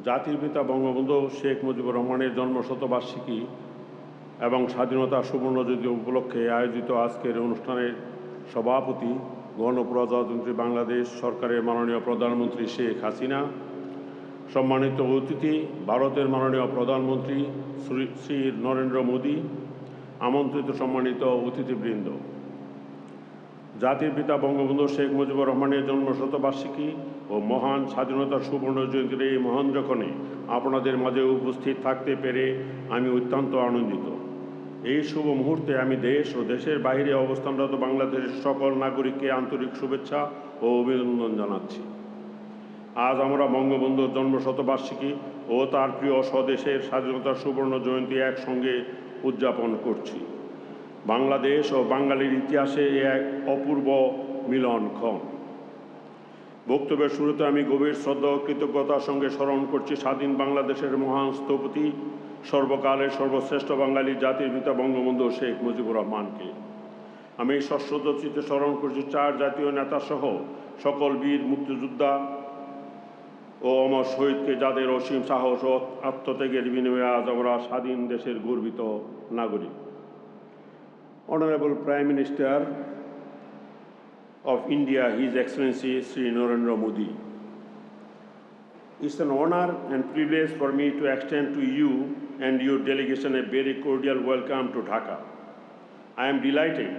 জাতির পিতা বঙ্গবন্ধু শেখ মুজিবুর রহমানের জন্মশতবার্ষিকী এবং স্বাধীনতা সুবর্ণজয়ন্তী উপলক্ষে আয়োজিত আজকের অনুষ্ঠানের সভাপতি গণপ্রজাতন্ত্রী বাংলাদেশ সরকারের মাননীয় প্রধানমন্ত্রী শেখ হাসিনা, সম্মানিত অতিথি ভারতের মাননীয় প্রধানমন্ত্রী শ্রী নরেন্দ্র মোদী, আমন্ত্রিত সম্মানিত অতিথিবৃন্দ, জাতির পিতা বঙ্গবন্ধু শেখ মুজিবুর রহমানের জন্মশতবার্ষিকী ও মহান স্বাধীনতার সুবর্ণ জয়ন্তীর এই মহেন্দ্রক্ষণে আপনাদের মাঝে উপস্থিত থাকতে পেরে আমি অত্যন্ত আনন্দিত। এই শুভ মুহূর্তে আমি দেশ ও দেশের বাইরে অবস্থানরত বাংলাদেশের সকল নাগরিককে আন্তরিক শুভেচ্ছা ও অভিনন্দন জানাচ্ছি। আজ আমরা বঙ্গবন্ধুর জন্মশতবার্ষিকী ও তার প্রিয় স্বদেশের স্বাধীনতার সুবর্ণ জয়ন্তী একসঙ্গে উদযাপন করছি। বাংলাদেশ ও বাঙালির ইতিহাসে এক অপূর্ব মিলনক্ষণ। বক্তব্যের শুরুতে আমি গভীর শ্রদ্ধা ও কৃতজ্ঞতার সঙ্গে স্মরণ করছি স্বাধীন বাংলাদেশের মহান স্থপতি, সর্বকালের সর্বশ্রেষ্ঠ বাঙালি জাতির পিতা বঙ্গবন্ধু শেখ মুজিবুর রহমানকে। আমি সশ্রদ্ধ চিত্তে স্মরণ করছি চার জাতীয় নেতাসহ সকল বীর মুক্তিযোদ্ধা ও অমর শহীদকে, যাদের অসীম সাহস ও আত্মত্যাগের বিনিময়ে আজ আমরা স্বাধীন দেশের গর্বিত নাগরিক। Honorable Prime Minister of India, His Excellency Sri Narendra Modi, it's an honor and privilege for me to extend to you and your delegation a very cordial welcome to Dhaka. I am delighted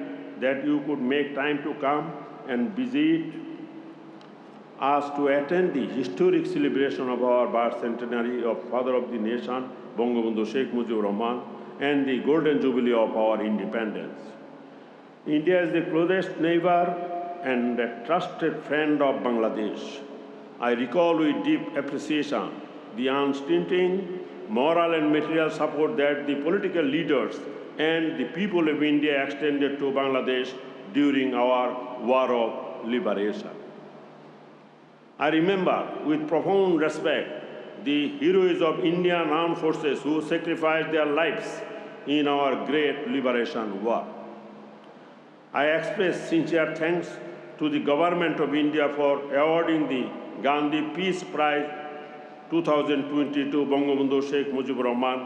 that you could make time to come and visit us to attend the historic celebration of our birth centenary of Father of the Nation, Bangabandhu Sheikh Mujibur Rahman, and the golden jubilee of our independence. India is the closest neighbor and a trusted friend of Bangladesh. I recall with deep appreciation the unstinting moral and material support that the political leaders and the people of India extended to Bangladesh during our war of liberation. I remember with profound respect the heroes of Indian armed forces who sacrificed their lives in our great liberation war. I express sincere thanks to the Government of India for awarding the Gandhi Peace Prize 2022 Bangabandhu Sheikh Mujibur Rahman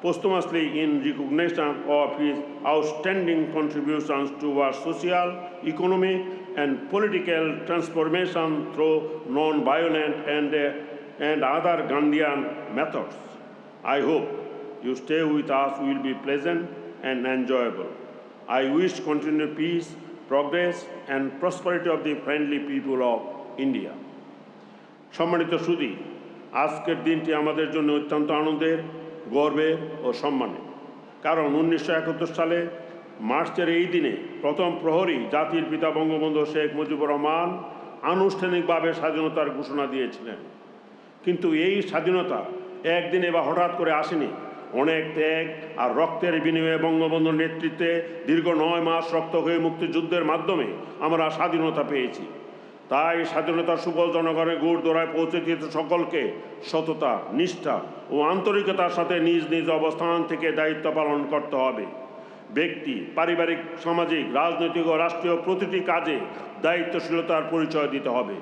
posthumously in recognition of his outstanding contributions towards social, economic, and political transformation through non-violent and other Gandhian methods. I hope your stay with us will be pleasant and enjoyable. I wish continued peace, progress, and prosperity of the friendly people of India. সম্মানিত সুধী, আজকের দিনটি আমাদের জন্য অত্যন্ত আনন্দের, গর্বের ও সম্মানের। কারণ 1971 সালে মার্চের এই দিনে প্রথম প্রহরী জাতির পিতা বঙ্গবন্ধু শেখ মুজিবুর রহমান আনুষ্ঠানিকভাবে স্বাধীনতার ঘোষণা দিয়েছিলেন। কিন্তু এই স্বাধীনতা একদিনে বা হঠাৎ করে আসেনি। অনেক ত্যাগ আর রক্তের বিনিময়ে বঙ্গবন্ধুর নেতৃত্বে দীর্ঘ 9 মাস রক্ত হয়ে মুক্তিযুদ্ধের মাধ্যমে আমরা স্বাধীনতা পেয়েছি। তাই স্বাধীনতার সুফল জনগণের গোড়দোড়ায় পৌঁছে দিতে সকলকে সততা, নিষ্ঠা ও আন্তরিকতার সাথে নিজ নিজ অবস্থান থেকে দায়িত্ব পালন করতে হবে। ব্যক্তি, পারিবারিক, সামাজিক, রাজনৈতিক ও রাষ্ট্রীয় প্রতিটি কাজে দায়িত্বশীলতার পরিচয় দিতে হবে।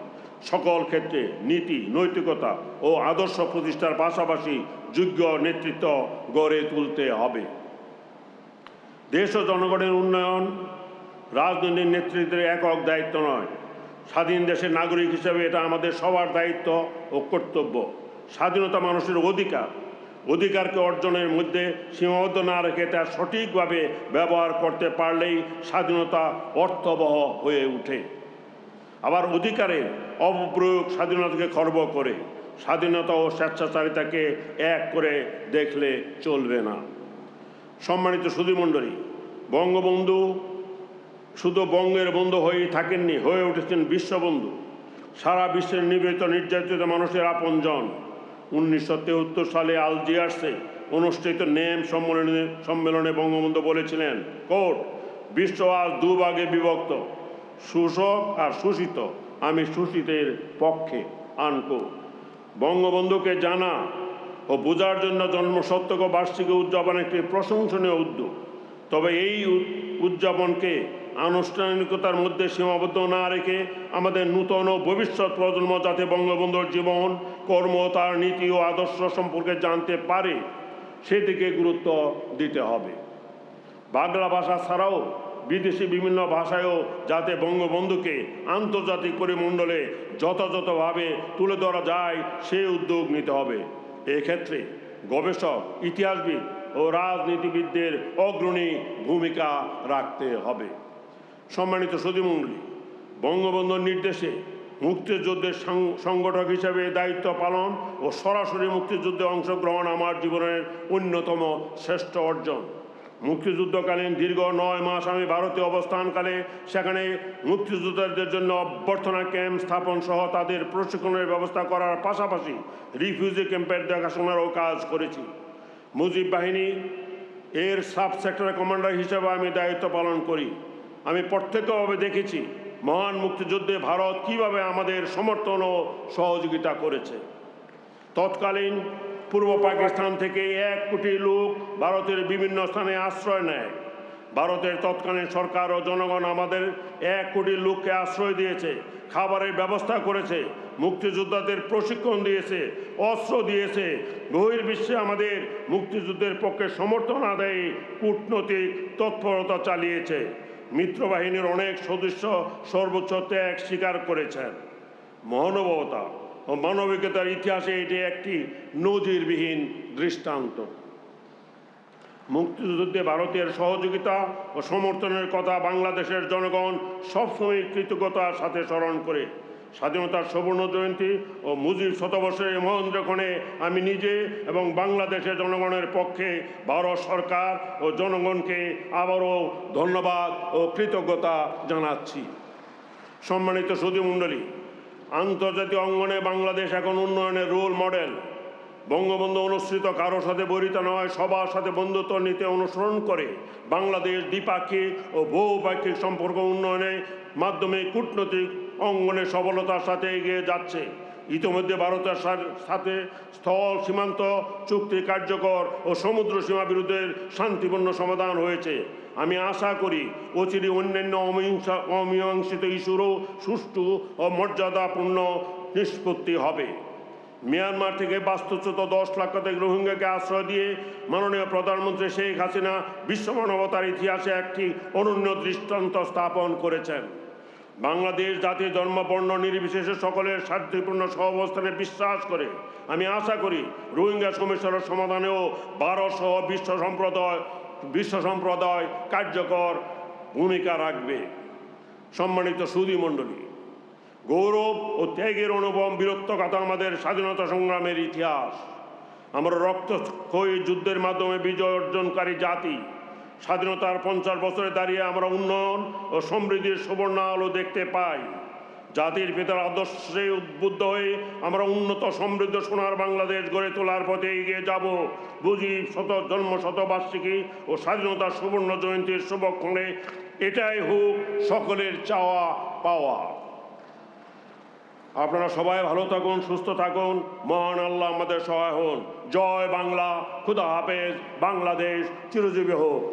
সকল ক্ষেত্রে নীতি, নৈতিকতা ও আদর্শ প্রতিষ্ঠার পাশাপাশি যোগ্য নেতৃত্ব গড়ে তুলতে হবে। দেশ ও জনগণের উন্নয়ন রাজনৈতিক নেতৃত্বের একক দায়িত্ব নয়। স্বাধীন দেশের নাগরিক হিসেবে এটা আমাদের সবার দায়িত্ব ও কর্তব্য। স্বাধীনতা মানুষের অধিকারকে অর্জনের মধ্যে সীমাবদ্ধ না রেখে তা সঠিকভাবে ব্যবহার করতে পারলেই স্বাধীনতা অর্থবহ হয়ে ওঠে। আবার অধিকারের অপপ্রয়োগ স্বাধীনতাকে খর্ব করে। স্বাধীনতা ও স্বেচ্ছাচারিতাকে এক করে দেখলে চলবে না। সম্মানিত সুধীমণ্ডলী, বঙ্গবন্ধু শুধু বঙ্গের বন্ধু হয়েই থাকেননি, হয়ে উঠেছেন বিশ্ববন্ধু, সারা বিশ্বের নিবেদিত নির্যাতিত মানুষের আপনজন। 1973 সালে আলজিয়ার্সে অনুষ্ঠিত নেম সম্মেলনে বঙ্গবন্ধু বলেছিলেন, কোট, বিশ্ব আজ দুভাগে বিভক্ত, শোষক আর শোষিত, আমি শোষিতের পক্ষে, আনকো। বঙ্গবন্ধুকে জানা ও বোঝার জন্য জন্মশতক বার্ষিকী উদযাপন একটি প্রশংসনীয় উদ্যোগ। তবে এই উদযাপনকে আনুষ্ঠানিকতার মধ্যে সীমাবদ্ধ না রেখে আমাদের নূতন ও ভবিষ্যৎ প্রজন্ম যাতে বঙ্গবন্ধুর জীবন, কর্ম, তার নীতি ও আদর্শ সম্পর্কে জানতে পারে সেদিকে গুরুত্ব দিতে হবে। বাংলা ভাষা ছাড়াও বিদেশি বিভিন্ন ভাষায়ও যাতে বঙ্গবন্ধুকে আন্তর্জাতিক পরিমণ্ডলে যথাযথভাবে তুলে ধরা যায় সেই উদ্যোগ নিতে হবে। এক্ষেত্রে গবেষক, ইতিহাসবিদ ও রাজনীতিবিদদের অগ্রণী ভূমিকা রাখতে হবে। সম্মানিত সুধীমণ্ডলী, বঙ্গবন্ধুর নির্দেশে মুক্তিযুদ্ধের সংগঠক হিসেবে দায়িত্ব পালন ও সরাসরি মুক্তিযুদ্ধে অংশগ্রহণ আমার জীবনের অন্যতম শ্রেষ্ঠ অর্জন। মুক্তিযুদ্ধকালীন দীর্ঘ 9 মাস আমি ভারতে অবস্থানকালে সেখানে মুক্তিযোদ্ধাদের জন্য অভ্যর্থনা ক্যাম্প স্থাপন সহ তাদের প্রশিক্ষণের ব্যবস্থা করার পাশাপাশি রিফিউজি ক্যাম্পের দেখাশোনারও কাজ করেছি। মুজিব বাহিনী এর সাব সেক্টর কমান্ডার হিসেবে আমি দায়িত্ব পালন করি। আমি প্রত্যক্ষভাবে দেখেছি মহান মুক্তিযুদ্ধে ভারত কিভাবে আমাদের সমর্থন ও সহযোগিতা করেছে। তৎকালীন পূর্ব পাকিস্তান থেকে 1 কোটি লোক ভারতের বিভিন্ন স্থানে আশ্রয় নেয়। ভারতের তৎকালীন সরকার ও জনগণ আমাদের 1 কোটি লোককে আশ্রয় দিয়েছে, খাবারের ব্যবস্থা করেছে, মুক্তিযোদ্ধাদের প্রশিক্ষণ দিয়েছে, অস্ত্র দিয়েছে, বহির্বিশ্বে আমাদের মুক্তিযুদ্ধের পক্ষে সমর্থন আদায়ে কূটনৈতিক তৎপরতা চালিয়েছে। মিত্রবাহিনীর অনেক সদস্য সর্বোচ্চ ত্যাগ স্বীকার করেছেন। মহানুভবতা ও মানবিকতার ইতিহাসে এটি একটি নজিরবিহীন দৃষ্টান্ত। মুক্তিযুদ্ধে ভারতের সহযোগিতা ও সমর্থনের কথা বাংলাদেশের জনগণ সবসময় কৃতজ্ঞতার সাথে স্মরণ করে। স্বাধীনতার সুবর্ণ জয়ন্তী ও মুজিব শতবর্ষের মহেন্দ্রক্ষণে আমি নিজে এবং বাংলাদেশের জনগণের পক্ষে ভারত সরকার ও জনগণকে আবারও ধন্যবাদ ও কৃতজ্ঞতা জানাচ্ছি। সম্মানিত সুধীমণ্ডলী, আন্তর্জাতিক অঙ্গনে বাংলাদেশ এখন উন্নয়নের রোল মডেল। বঙ্গবন্ধু অনুসৃত কারোর সাথে বৈরিতা নয়, সবার সাথে বন্ধুত্ব নীতি অনুসরণ করে বাংলাদেশ দ্বিপাক্ষিক ও বহুপাক্ষিক সম্পর্ক উন্নয়নের মাধ্যমে কূটনৈতিক অঙ্গনে সফলতার সাথে এগিয়ে যাচ্ছে। ইতিমধ্যে ভারতের সাথে স্থল সীমান্ত চুক্তি কার্যকর ও সমুদ্র সীমা বিরোধের শান্তিপূর্ণ সমাধান হয়েছে। আমি আশা করি অচিরে অন্যান্য অমীমাংসিত ইস্যুরও সুষ্ঠু ও মর্যাদাপূর্ণ নিষ্পত্তি হবে। মিয়ানমার থেকে বাস্তুচ্যুত 10 লাখ রোহিঙ্গাকে আশ্রয় দিয়ে মাননীয় প্রধানমন্ত্রী শেখ হাসিনা বিশ্ব মানবতার ইতিহাসে একটি অনন্য দৃষ্টান্ত স্থাপন করেছেন। বাংলাদেশ জাতীয় ধর্ম বর্ণ নির্বিশেষে সকলের শান্তিপূর্ণ সহাবস্থানে বিশ্বাস করে। আমি আশা করি রোহিঙ্গা সমস্যার সমাধানেও ভারত সহ বিশ্ব সম্প্রদায় কার্যকর ভূমিকা রাখবে। সম্মানিত সুধীমণ্ডলী, গৌরব ও ত্যাগের অনুভব বীরত্বগাথা আমাদের স্বাধীনতা সংগ্রামের ইতিহাস। আমরা রক্তক্ষয়ী যুদ্ধের মাধ্যমে বিজয় অর্জনকারী জাতি। স্বাধীনতার 50 বছরে দাঁড়িয়ে আমরা উন্নয়ন ও সমৃদ্ধির সুবর্ণ আলো দেখতে পাই। জাতির পিতার আদর্শে উদ্বুদ্ধ হয়ে আমরা উন্নত সমৃদ্ধ সোনার বাংলাদেশ গড়ে তোলার পথে এগিয়ে যাব। মুজিব জন্ম শতবার্ষিকী ও স্বাধীনতার সুবর্ণ জয়ন্তীর শুভক্ষণে এটাই হোক সকলের চাওয়া পাওয়া। আপনারা সবাই ভালো থাকুন, সুস্থ থাকুন, মহান আল্লাহ আমাদের সহায় হন। জয় বাংলা, খুদা হাফেজ, বাংলাদেশ চিরজীবী হোক।